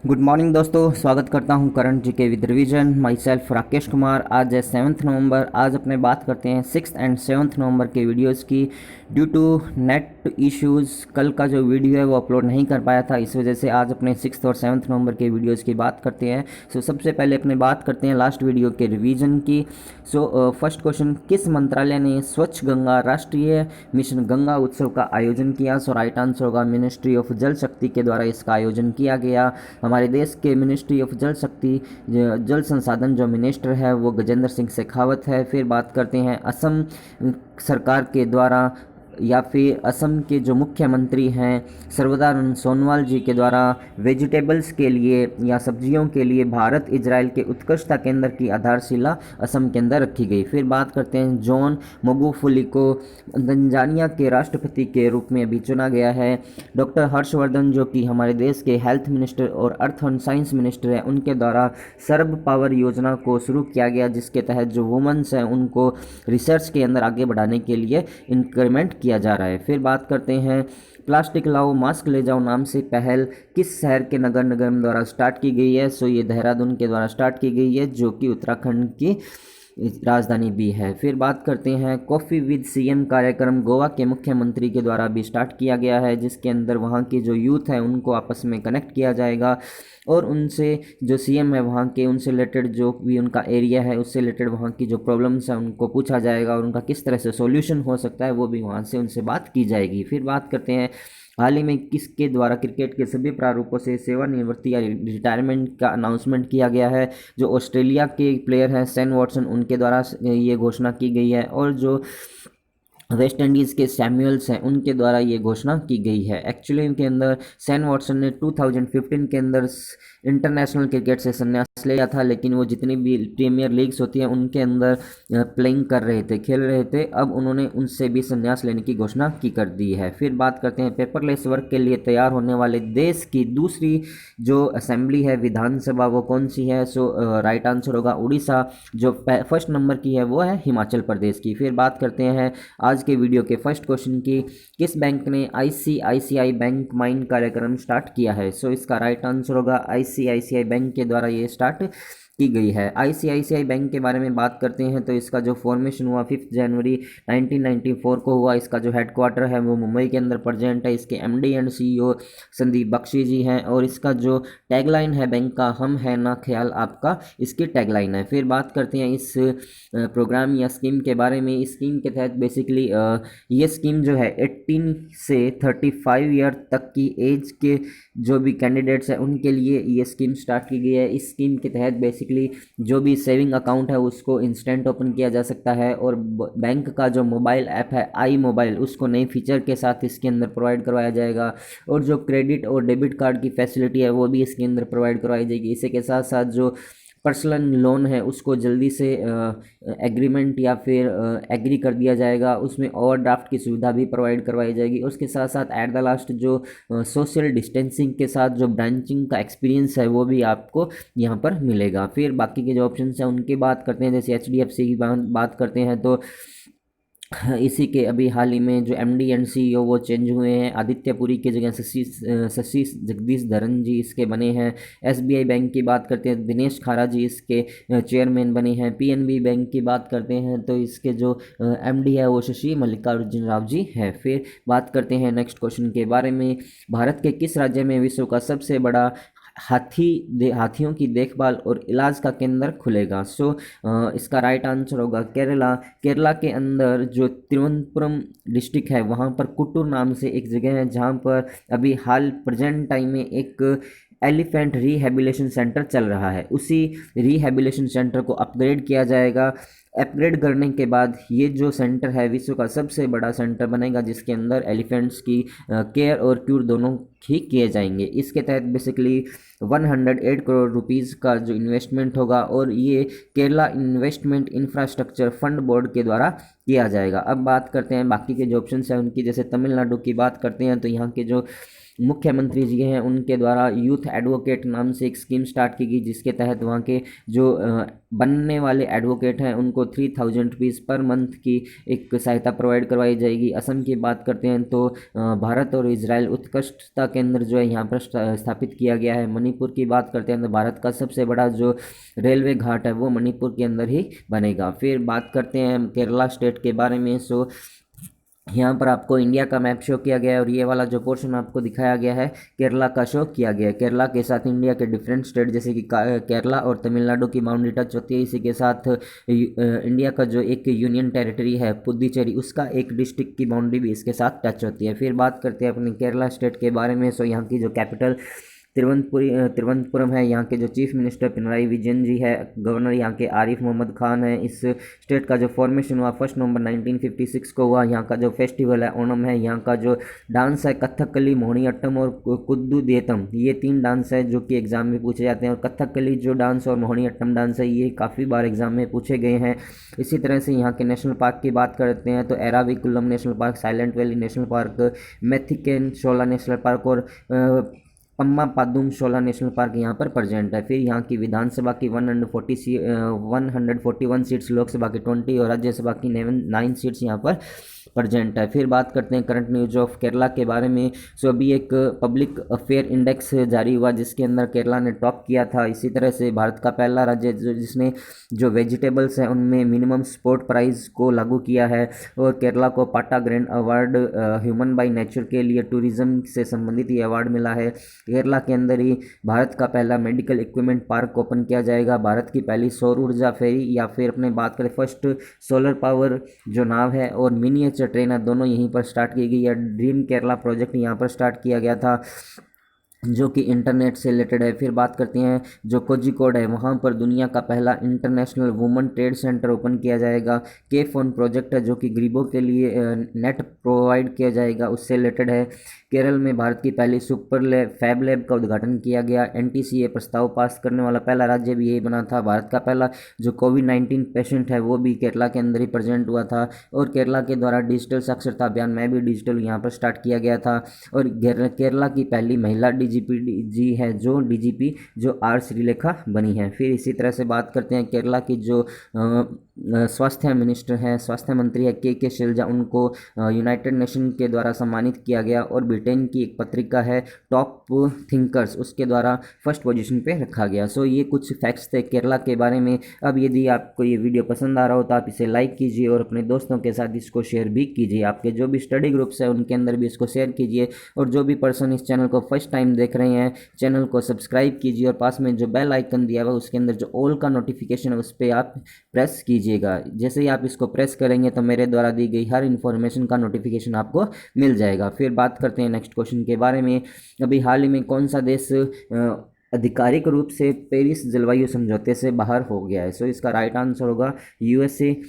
Good morning दोस्तों, स्वागत करता हूं करंट जी के with revision. My self Rakesh Kumar. आज है 7 नवंबर। आज अपने बात करते हैं 6 एंड 7 नवंबर के वीडियोस की। ड्यू टू नेट इश्यूज़ कल का जो वीडियो है वो अपलोड नहीं कर पाया था, इस वजह से आज अपने 6 और 7 नवंबर के वीडियोस की बात करते हैं। सबसे पहले अपने बात करते हैं लास्ट वीडियो के रिवीजन की। फर्स्ट क्वेश्चन, किस मंत्रालय ने स्वच्छ गंगा राष्ट्रीय मिशन गंगा उत्सव का आयोजन किया? राइट आंसर होगा मिनिस्ट्री ऑफ जल शक्ति के द्वारा इसका आयोजन किया गया। हमारे देश के मिनिस्ट्री ऑफ जल शक्ति जल संसाधन जो मिनिस्टर है वो गजेंद्र सिंह शेखावत है। फिर बात करते हैं असम सरकार के द्वारा या फिर असम के जो मुख्यमंत्री हैं सर्बानंद सोनोवाल जी के द्वारा वेजिटेबल्स के लिए या सब्जियों के लिए भारत इजराइल के उत्कृष्टता केंद्र की आधारशिला असम के अंदर रखी गई। फिर बात करते हैं जॉन मगुफुली को तंजानिया के राष्ट्रपति के रूप में अभी चुना गया है। डॉक्टर हर्षवर्धन जो कि हमारे देश के हेल्थ मिनिस्टर और अर्थ एंड साइंस मिनिस्टर हैं, उनके द्वारा सर्व पावर योजना को शुरू किया गया, जिसके तहत जो वुमेन्स हैं उनको रिसर्च के अंदर आगे बढ़ाने के लिए इंक्रीमेंट किया जा रहा है। फिर बात करते हैं प्लास्टिक लाओ मास्क ले जाओ नाम से पहल किस शहर के नगर निगम द्वारा स्टार्ट की गई है? ये देहरादून के द्वारा स्टार्ट की गई है, जो कि उत्तराखंड की राजधानी भी है। फिर बात करते हैं कॉफ़ी विद सीएम कार्यक्रम गोवा के मुख्यमंत्री के द्वारा भी स्टार्ट किया गया है, जिसके अंदर वहाँ की जो यूथ है उनको आपस में कनेक्ट किया जाएगा और उनसे जो सीएम है वहाँ के उनसे रिलेटेड जो भी उनका एरिया है उससे रिलेटेड वहाँ की जो प्रॉब्लम्स हैं उनको पूछा जाएगा और उनका किस तरह से सॉल्यूशन हो सकता है वो भी वहाँ से उनसे बात की जाएगी। फिर बात करते हैं हाल ही में किसके द्वारा क्रिकेट के सभी प्रारूपों से सेवानिवृत्ति या रिटायरमेंट का अनाउंसमेंट किया गया है? जो ऑस्ट्रेलिया के प्लेयर हैं सेन वॉटसन, उनके द्वारा ये घोषणा की गई है और जो वेस्ट इंडीज़ के सैमुअल्स हैं उनके द्वारा ये घोषणा की गई है। एक्चुअली इनके अंदर सेन वॉटसन ने 2015 के अंदर इंटरनेशनल क्रिकेट से संन्यास लिया था, लेकिन वो जितनी भी प्रीमियर लीग्स होती हैं उनके अंदर प्लेइंग कर रहे थे, खेल रहे थे। अब उन्होंने उनसे भी संन्यास लेने की घोषणा की कर दी है। फिर बात करते हैं पेपरलेस वर्क के लिए तैयार होने वाले देश की दूसरी जो असेंबली है विधानसभा वो कौन सी है? राइट आंसर होगा उड़ीसा। जो फर्स्ट नंबर की है वो है हिमाचल प्रदेश की। फिर बात करते हैं आज के वीडियो के फर्स्ट क्वेश्चन की, किस बैंक ने आईसीआईसीआई बैंक माइन कार्यक्रम स्टार्ट किया है? इसका राइट आंसर होगा आईसीआईसीआई बैंक के द्वारा ये स्टार्ट की गई है। आईसीआईसीआई बैंक के बारे में बात करते हैं तो इसका जो फॉर्मेशन हुआ 5 जनवरी 1994 को हुआ। इसका जो हेडक्वार्टर है वो मुंबई के अंदर प्रेजेंट है। इसके MD and CEO Sandeep Bakhshi ji हैं और इसका जो टैगलाइन है बैंक का, हम है ना ख्याल आपका, इसकी टैगलाइन है। फिर बात करते हैं इस प्रोग्राम या स्कीम के बारे में। इस स्कीम के तहत बेसिकली ये स्कीम जो है 18 से 35 ईयर तक की एज के जो भी कैंडिडेट्स हैं उनके लिए ये स्कीम स्टार्ट की गई है। इस स्कीम के तहत बेसिकली जो भी सेविंग अकाउंट है उसको इंस्टेंट ओपन किया जा सकता है और बैंक का जो मोबाइल ऐप है आई मोबाइल उसको नए फीचर के साथ इसके अंदर प्रोवाइड करवाया जाएगा और जो क्रेडिट और डेबिट कार्ड की फैसिलिटी है वो भी इसके अंदर प्रोवाइड करवाई जाएगी। इसी के साथ साथ जो पर्सनल लोन है उसको जल्दी से एग्रीमेंट या फिर एग्री कर दिया जाएगा, उसमें ओवरड्राफ्ट की सुविधा भी प्रोवाइड करवाई जाएगी। उसके साथ साथ एट द लास्ट जो सोशल डिस्टेंसिंग के साथ जो ब्रांचिंग का एक्सपीरियंस है वो भी आपको यहाँ पर मिलेगा। फिर बाकी के जो ऑप्शन हैं उनकी बात करते हैं, जैसे एचडीएफसी की बात करते हैं तो इसी के अभी हाल ही में जो एमडी एंड सीईओ वो चेंज हुए हैं। आदित्य पुरी की जगह शशि जगदीश धरन जी इसके बने हैं। एसबीआई बैंक की बात करते हैं, दिनेश खारा जी इसके चेयरमैन बने हैं। पीएनबी बैंक की बात करते हैं तो इसके जो एमडी है वो शशि मल्लिकार्जुन राव जी हैं। फिर बात करते हैं नेक्स्ट क्वेश्चन के बारे में, भारत के किस राज्य में विश्व का सबसे बड़ा हाथियों की देखभाल और इलाज का केंद्र खुलेगा? इसका राइट आंसर होगा केरला। केरला के अंदर जो तिरुवनंतपुरम डिस्ट्रिक्ट है वहाँ पर कुट्टूर नाम से एक जगह है जहाँ पर अभी हाल प्रेजेंट टाइम में एक एलिफेंट रिहेबिलिटेशन सेंटर चल रहा है। उसी रिहेबिलिटेशन सेंटर को अपग्रेड किया जाएगा। अपग्रेड करने के बाद ये जो सेंटर है विश्व का सबसे बड़ा सेंटर बनेगा, जिसके अंदर एलिफेंट्स की केयर और क्यूर दोनों ही किए जाएंगे। इसके तहत बेसिकली 108 करोड़ रुपीज़ का जो इन्वेस्टमेंट होगा और ये Kerala investment infrastructure fund board के द्वारा किया जाएगा। अब बात करते हैं बाकी के जो ऑप्शन हैं उनकी, जैसे तमिलनाडु की बात करते हैं तो यहाँ के जो मुख्यमंत्री जी हैं उनके द्वारा यूथ एडवोकेट नाम से एक स्कीम स्टार्ट की गई, जिसके तहत वहाँ के जो बनने वाले एडवोकेट हैं उनको 3000 रुपीज़ पर मंथ की एक सहायता प्रोवाइड करवाई जाएगी। असम की बात करते हैं तो भारत और इजराइल उत्कृष्टता केंद्र जो है यहाँ पर स्थापित किया गया है। मणिपुर की बात करते हैं तो भारत का सबसे बड़ा जो रेलवे घाट है वो मणिपुर के अंदर ही बनेगा। फिर बात करते हैं केरला स्टेट के बारे में। सो यहाँ पर आपको इंडिया का मैप शो किया गया है और ये वाला जो पोर्शन आपको दिखाया गया है केरला का शो किया गया है। केरला के साथ इंडिया के डिफरेंट स्टेट जैसे कि केरला और तमिलनाडु की बाउंड्री टच होती है। इसी के साथ इंडिया का जो एक यूनियन टेरिटरी है पुदुचेरी, उसका एक डिस्ट्रिक्ट की बाउंड्री भी इसके साथ टच होती है। फिर बात करते हैं अपनी केरला स्टेट के बारे में। सो यहाँ की जो कैपिटल तिरुवनंतपुरम है। यहाँ के जो चीफ मिनिस्टर पिनराई विजयन जी है, गवर्नर यहाँ के आरिफ मोहम्मद खान है। इस स्टेट का जो फॉर्मेशन हुआ 1 नवंबर 1956 को हुआ। यहाँ का जो फेस्टिवल है ओणम है। यहाँ का जो डांस है कथकली, मोहिनीअट्टम और कुद्दुदेतम, ये 3 डांस है जो कि एग्जाम में पूछे जाते हैं। और कथकली जो डांस और मोहिनीअट्टम डांस है ये काफ़ी बार एग्जाम में पूछे गए हैं। इसी तरह से यहाँ के नेशनल पार्क की बात करते हैं तो Eravikulam National Park, Silent Valley National Park, Mathikettan Shola National Park और Pampadum Shola National Park यहाँ पर प्रेजेंट है। फिर यहाँ की विधानसभा की 141 सीट्स, लोकसभा की 20 और राज्यसभा की 9 सीट्स यहाँ पर प्रेजेंट है। फिर बात करते हैं करंट न्यूज ऑफ केरला के बारे में। सो अभी एक पब्लिक अफेयर इंडेक्स जारी हुआ जिसके अंदर केरला ने टॉप किया था। इसी तरह से भारत का पहला राज्य जिसने जो वेजिटेबल्स हैं उनमें मिनिमम सपोर्ट प्राइस को लागू किया है। और केरला को पाटा grand award human by nature के लिए टूरिज्म से संबंधित ये अवार्ड मिला है। केरला के अंदर ही भारत का पहला मेडिकल इक्विपमेंट पार्क ओपन किया जाएगा। भारत की पहली सौर ऊर्जा फेरी या फिर अपने बात करें फर्स्ट सोलर पावर जो नाव है और मिनिएचर ट्रेन है, दोनों यहीं पर स्टार्ट की गई है। ड्रीम केरला प्रोजेक्ट यहाँ पर स्टार्ट किया गया था जो कि इंटरनेट से रिलेटेड है। फिर बात करते हैं जो कोझिकोड है, वहाँ पर दुनिया का पहला international women trade centre open किया जाएगा। के फोन प्रोजेक्ट है जो कि गरीबों के लिए नेट प्रोवाइड किया जाएगा, उससे रिलेटेड है। केरल में भारत की पहली सुपर लैब फैब लैब का उद्घाटन किया गया। एनटीसीए प्रस्ताव पास करने वाला पहला राज्य भी यही बना था। भारत का पहला जो कोविड-19 पेशेंट है वो भी केरला के अंदर ही प्रेजेंट हुआ था। और केरला के द्वारा डिजिटल साक्षरता अभियान में भी डिजिटल यहाँ पर स्टार्ट किया गया था। और केरला की पहली महिला डीजीपी जी है जो डीजीपी जो आर श्रीलेखा बनी है। फिर इसी तरह से बात करते हैं केरला की जो स्वास्थ्य मिनिस्टर हैं, स्वास्थ्य मंत्री है के शैलजा, उनको यूनाइटेड नेशन के द्वारा सम्मानित किया गया। और ब्रिटेन की एक पत्रिका है टॉप थिंकर्स, उसके द्वारा फर्स्ट पोजीशन पे रखा गया। सो ये कुछ फैक्ट्स थे केरला के बारे में। अब यदि आपको ये वीडियो पसंद आ रहा हो तो आप इसे लाइक कीजिए और अपने दोस्तों के साथ इसको शेयर भी कीजिए। आपके जो भी स्टडी ग्रुप्स है उनके अंदर भी इसको शेयर कीजिए। और जो भी पर्सन इस चैनल को फर्स्ट टाइम देख रहे हैं चैनल को सब्सक्राइब कीजिए और पास में जो बेल आइकन दिया हुआ उसके अंदर जो ऑल का नोटिफिकेशन है उस पर आप प्रेस कीजिएगा। जैसे ही आप इसको प्रेस करेंगे तो मेरे द्वारा दी गई हर इन्फॉर्मेशन का नोटिफिकेशन आपको मिल जाएगा। फिर बात करते हैं नेक्स्ट क्वेश्चन के बारे में। अभी हाल ही में कौन सा देश आधिकारिक रूप से पेरिस जलवायु समझौते से बाहर हो गया है? सो इसका राइट आंसर होगा यूएसए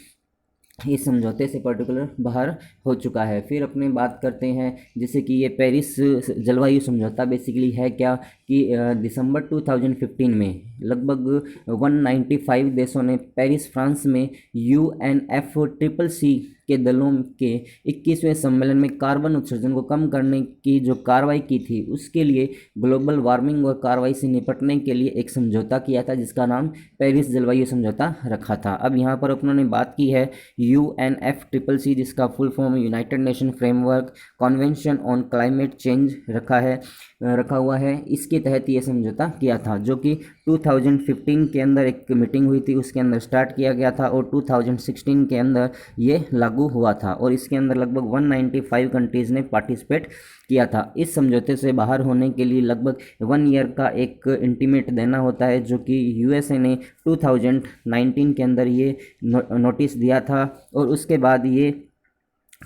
इस समझौते से पर्टिकुलर बाहर हो चुका है। फिर अपने बात करते हैं जैसे कि ये पेरिस जलवायु समझौता बेसिकली है क्या कि दिसंबर 2015 में लगभग 195 देशों ने पेरिस फ्रांस में UNFCCC के दलों के 21वें सम्मेलन में कार्बन उत्सर्जन को कम करने की जो कार्रवाई की थी उसके लिए ग्लोबल वार्मिंग और कार्रवाई से निपटने के लिए एक समझौता किया था जिसका नाम पेरिस जलवायु समझौता रखा था। अब यहाँ पर उन्होंने बात की है UNFCCC जिसका full form United nation framework convention on climate change रखा हुआ है। इसके तहत ये समझौता किया था जो कि 2015 के अंदर एक मीटिंग हुई थी उसके अंदर स्टार्ट किया गया था और 2016 के अंदर ये लागू हुआ था और इसके अंदर लगभग 195 कंट्रीज़ ने पार्टिसिपेट किया था। इस समझौते से बाहर होने के लिए लगभग 1 ईयर का एक इंटीमेट देना होता है जो कि यूएसए ने 2019 के अंदर ये नोटिस दिया था और उसके बाद ये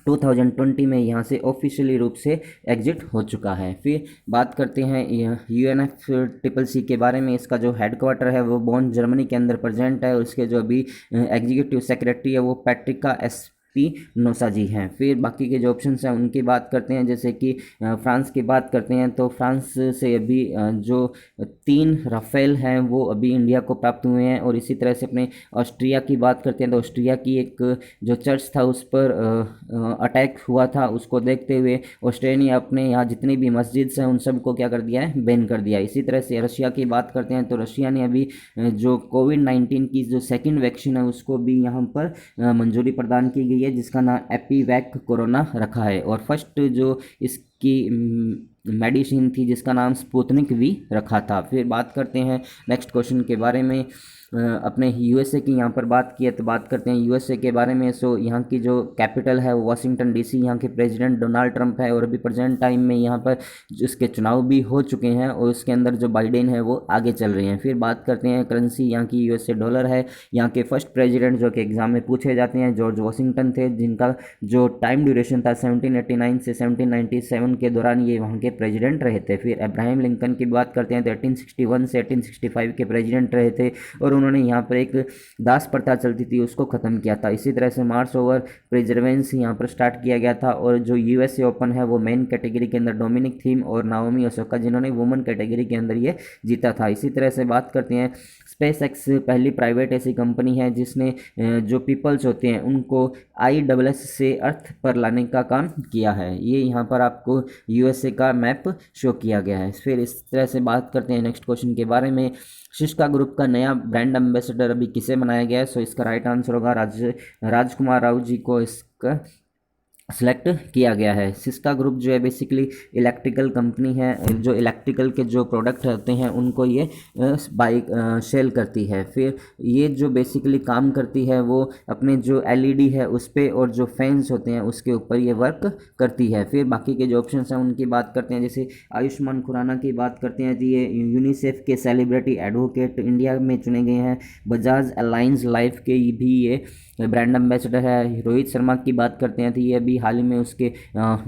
2020 में यहाँ से ऑफिशियली रूप से एग्जिट हो चुका है। फिर बात करते हैं UNFCCC के बारे में। इसका जो हेडक्वार्टर है वो बॉन जर्मनी के अंदर प्रेजेंट है और इसके जो अभी एग्जीक्यूटिव सेक्रेटरी है वो पैट्रिका नौसाजी हैं। फिर बाकी के जो ऑप्शन हैं उनकी बात करते हैं, जैसे कि फ्रांस की बात करते हैं तो फ्रांस से अभी जो 3 राफेल हैं वो अभी इंडिया को प्राप्त हुए हैं। और इसी तरह से अपने ऑस्ट्रिया की बात करते हैं तो ऑस्ट्रिया की एक जो चर्च था उस पर अटैक हुआ था, उसको देखते हुए ऑस्ट्रिया ने अपने यहाँ जितनी भी मस्जिद हैं उन सबको क्या कर दिया है, बैन कर दिया। इसी तरह से रशिया की बात करते हैं तो रशिया ने अभी जो कोविड-19 की जो सेकंड वैक्सीन है उसको भी यहाँ पर मंजूरी प्रदान की गई है, जिसका नाम एपीवैक कोरोना रखा है। और फर्स्ट जो इसकी मेडिसिन थी जिसका नाम स्पुतनिक वी रखा था। फिर बात करते हैं नेक्स्ट क्वेश्चन के बारे में, अपने यूएसए की यहाँ पर बात की है तो बात करते हैं यूएसए के बारे में। सो यहाँ की जो कैपिटल है वो वाशिंगटन डीसी, यहाँ के प्रेसिडेंट डोनाल्ड ट्रंप है और अभी प्रेजेंट टाइम में यहाँ पर जिसके चुनाव भी हो चुके हैं और उसके अंदर जो बाइडेन है वो आगे चल रहे हैं। फिर बात करते हैं करेंसी, यहाँ की यूएसए डॉलर है। यहाँ के फर्स्ट प्रेसिडेंट जो कि एग्जाम में पूछे जाते हैं जॉर्ज वाशिंगटन थे, जिनका जो टाइम ड्यूरेशन था 1789 से 1797 के दौरान ये वहाँ के प्रेसिडेंट रहे थे। फिर अब्राहम लिंकन की बात करते हैं तो 1861 से 1865 के प्रेसिडेंट रहे थे और उन्होंने यहाँ पर एक दास प्रथा चलती थी उसको ख़त्म किया था। इसी तरह से मार्च ओवर प्रिजर्वेंस यहाँ पर स्टार्ट किया गया था। और जो यूएसए ओपन है वो मेन कैटेगरी के अंदर डोमिनिक थीम और नाओमी ओसाका जिन्होंने वुमेन कैटेगरी के अंदर ये जीता था। इसी तरह से बात करते हैं स्पेस एक्स पहली प्राइवेट ऐसी कंपनी है जिसने जो पीपल्स होते हैं उनको ISS से अर्थ पर लाने का काम किया है। ये यहाँ पर आपको यूएसए का मैप शो किया गया है। फिर इस तरह से बात करते हैं नेक्स्ट क्वेश्चन के बारे में, सिस्का ग्रुप का नया ब्रांड एम्बेसडर अभी किसे बनाया गया है। सो इसका राइट आंसर होगा राजकुमार राव जी को इसका सेलेक्ट किया गया है। सिस्का ग्रुप जो है बेसिकली इलेक्ट्रिकल कंपनी है, जो इलेक्ट्रिकल के जो प्रोडक्ट होते हैं उनको ये बाइक सेल करती है। फिर ये जो बेसिकली काम करती है वो अपने जो LED है उस पर और जो फैंस होते हैं उसके ऊपर ये वर्क करती है। फिर बाकी के जो ऑप्शंस हैं उनकी बात करते हैं, जैसे आयुष्मान खुराना की बात करते हैं तो ये यूनिसेफ के सेलिब्रिटी एडवोकेट इंडिया में चुने गए हैं। बजाज अलायंस लाइफ के भी ये ब्रांड एम्बेसडर है। रोहित शर्मा की बात करते हैं तो ये अभी हाल ही में उसके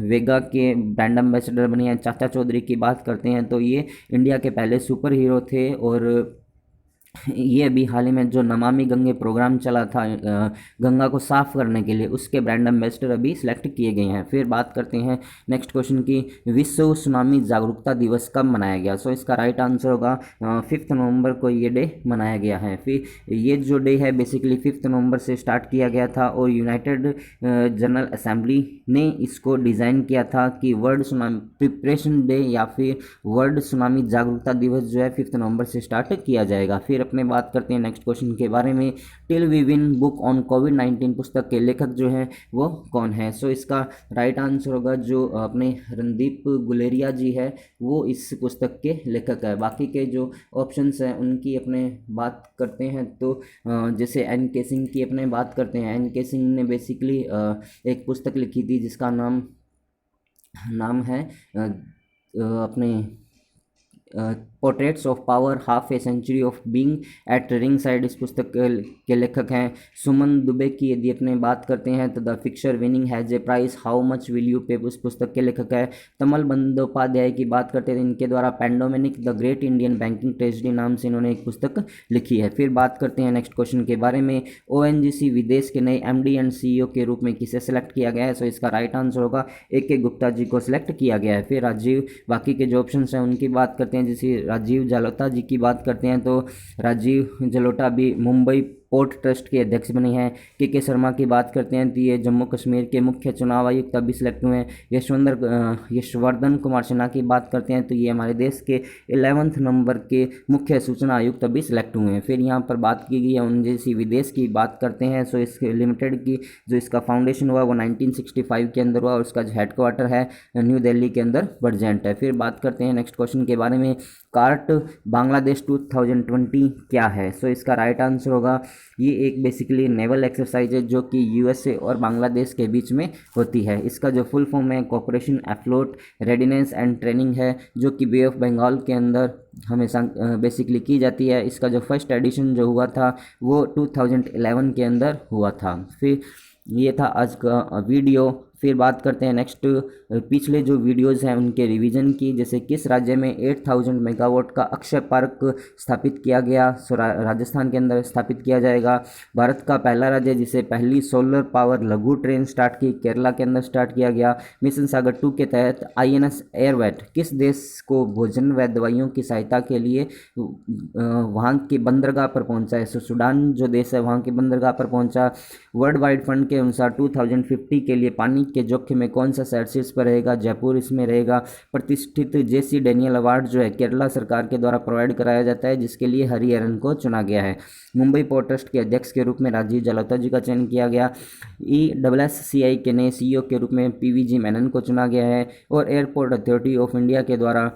वेगा के ब्रांड एम्बेसडर बने हैं। चाचा चौधरी की बात करते हैं तो ये इंडिया के पहले सुपर हीरो थे और ये अभी हाल ही में जो नमामि गंगे प्रोग्राम चला था गंगा को साफ करने के लिए, उसके ब्रांड एम्बेसडर अभी सिलेक्ट किए गए हैं। फिर बात करते हैं नेक्स्ट क्वेश्चन की, विश्व सुनामी जागरूकता दिवस कब मनाया गया। सो इसका राइट आंसर होगा 5 नवंबर को ये डे मनाया गया है। फिर ये जो डे है बेसिकली 5 नवंबर से स्टार्ट किया गया था और यूनाइटेड जनरल असेंबली ने इसको डिज़ाइन किया था कि वर्ल्ड सुनामी प्रिपरेशन डे या फिर वर्ल्ड सुनामी जागरूकता दिवस जो है 5 नवंबर से स्टार्ट किया जाएगा। फिर अपने बात करते हैं नेक्स्ट क्वेश्चन के बारे में, till we win book on कोविड-19 पुस्तक के लेखक जो हैं वो कौन है। सो इसका राइट आंसर होगा जो अपने रणदीप गुलेरिया जी है, वो इस पुस्तक के लेखक है। बाकी के जो ऑप्शंस हैं उनकी अपने बात करते हैं तो जैसे NK सिंह की अपने बात करते हैं। NK सिंह ने बेसिकली एक पुस्तक लिखी थी जिसका नाम है अपने portraits of power half a century of being at ringside, इस पुस्तक के लेखक हैं। सुमन दुबे की यदि अपने बात करते हैं तो the picture winning has a prize how much will you pay, उस पुस्तक के लेखक है। तमल बंदोपाध्याय की बात करते हैं, इनके द्वारा pandemonium the great Indian banking tragedy नाम से इन्होंने एक पुस्तक लिखी है। फिर बात करते हैं नेक्स्ट क्वेश्चन के बारे में, ONGC विदेश के नए MD एंड CEO के रूप में किसे सेलेक्ट किया गया है। सो इसका राइट आंसर होगा AK गुप्ता जी को सिलेक्ट किया गया है। फिर राजीव, बाकी के जो ऑप्शन हैं उनकी बात करते हैं, जैसे राजीव जलोटा जी की बात करते हैं तो राजीव जलोटा भी मुंबई पोर्ट ट्रस्ट के अध्यक्ष बने हैं। KK शर्मा की बात करते हैं तो ये जम्मू कश्मीर के मुख्य चुनाव आयुक्त अभी सिलेक्ट हुए हैं। यशवर्धन कुमार सिन्हा की बात करते हैं तो ये हमारे देश के 11वें नंबर के मुख्य सूचना आयुक्त अभी सिलेक्ट हुए हैं। फिर यहाँ पर बात की गई है ONGC विदेश की बात करते हैं। सो इस लिमिटेड की जो इसका फाउंडेशन हुआ वो 1965 के अंदर हुआ और उसका जो हेडक्वार्टर है न्यू दिल्ली के अंदर बर्जेंट है। फिर बात करते हैं नेक्स्ट क्वेश्चन के बारे में, कार्ट बांग्लादेश 2020 क्या है। सो इसका राइट आंसर होगा, ये एक बेसिकली नेवल एक्सरसाइज है जो कि USA और बांग्लादेश के बीच में होती है। इसका जो फुल फॉर्म है कॉपरेशन एफ्लोट रेडिनेस एंड ट्रेनिंग है, जो कि बे ऑफ बंगाल के अंदर हमेशा बेसिकली की जाती है। इसका जो फर्स्ट एडिशन जो हुआ था वो 2011 के अंदर हुआ था। फिर ये था आज का वीडियो। फिर बात करते हैं नेक्स्ट पिछले जो वीडियोस हैं उनके रिवीजन की। जैसे किस राज्य में 8000 मेगावाट का अक्षय पार्क स्थापित किया गया? राजस्थान के अंदर स्थापित किया जाएगा। भारत का पहला राज्य जिसे पहली सोलर पावर लघु ट्रेन स्टार्ट की, केरला के अंदर स्टार्ट किया गया। मिशन सागर 2 के तहत INS एयरवेट किस देश को भोजन व दवाइयों की सहायता के लिए वहाँ की बंदरगाह पर पहुंचा है? सूडान जो देश है वहाँ की बंदरगाह पर पहुंचा। वर्ल्ड वाइड फंड के अनुसार 2050 के लिए पानी के जोखिम में कौन सा शहर शीर्ष पर रहेगा? जयपुर इसमें रहेगा। प्रतिष्ठित JC डेनियल अवार्ड जो है केरला सरकार के द्वारा प्रोवाइड कराया जाता है, जिसके लिए हरिहरन को चुना गया है। मुंबई पोर्ट ट्रस्ट के अध्यक्ष के रूप में राजीव जलोटा जी का चयन किया गया। ESSCI के नए CEO के रूप में PVG मेनन को चुना गया है। और एयरपोर्ट अथॉरिटी ऑफ इंडिया के द्वारा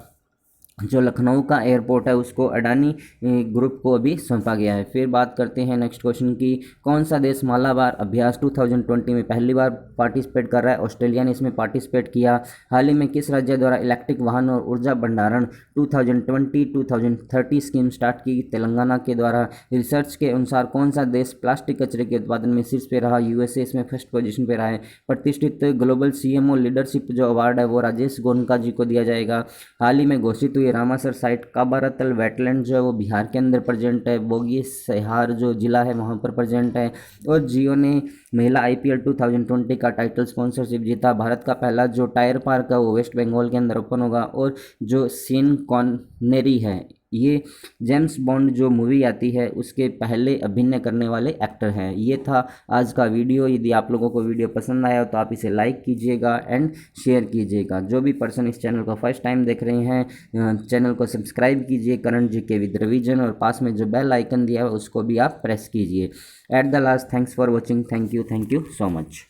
जो लखनऊ का एयरपोर्ट है उसको अडानी ग्रुप को अभी सौंपा गया है। फिर बात करते हैं नेक्स्ट क्वेश्चन की, कौन सा देश मालाबार अभ्यास 2020 में पहली बार पार्टिसिपेट कर रहा है? ऑस्ट्रेलिया ने इसमें पार्टिसिपेट किया। हाल ही में किस राज्य द्वारा इलेक्ट्रिक वाहन और ऊर्जा भंडारण 2020-2030 स्कीम स्टार्ट की? तेलंगाना के द्वारा। रिसर्च के अनुसार कौन सा देश प्लास्टिक कचरे के उत्पादन में शीर्ष पे रहा? USA इसमें फर्स्ट पोजीशन पे रहा है। प्रतिष्ठित ग्लोबल CMO लीडरशिप जो अवार्ड है वो राजेश गोनका जी को दिया जाएगा। हाल ही में घोषित हुई रामासर साइट काबारतल वेटलैंड जो है वो बिहार के अंदर प्रेजेंट है। बोगी सहार जो जिला है वहाँ पर प्रेजेंट है। और जियो ने महिला IPL 2020 का टाइटल स्पॉन्सरशिप जीता। भारत का पहला जो टायर पार्क है वो वेस्ट बंगाल के अंदर ओपन होगा। और जो सीन कॉनेरी है ये जेम्स बॉन्ड जो मूवी आती है उसके पहले अभिनय करने वाले एक्टर हैं। ये था आज का वीडियो। यदि आप लोगों को वीडियो पसंद आया तो आप इसे लाइक कीजिएगा एंड शेयर कीजिएगा। जो भी पर्सन इस चैनल को फर्स्ट टाइम देख रहे हैं चैनल को सब्सक्राइब कीजिए करंट GK विद रिवीजन, और पास में जो बेल आइकन दिया है उसको भी आप प्रेस कीजिए। At the last, thanks for watching. Thank you so much.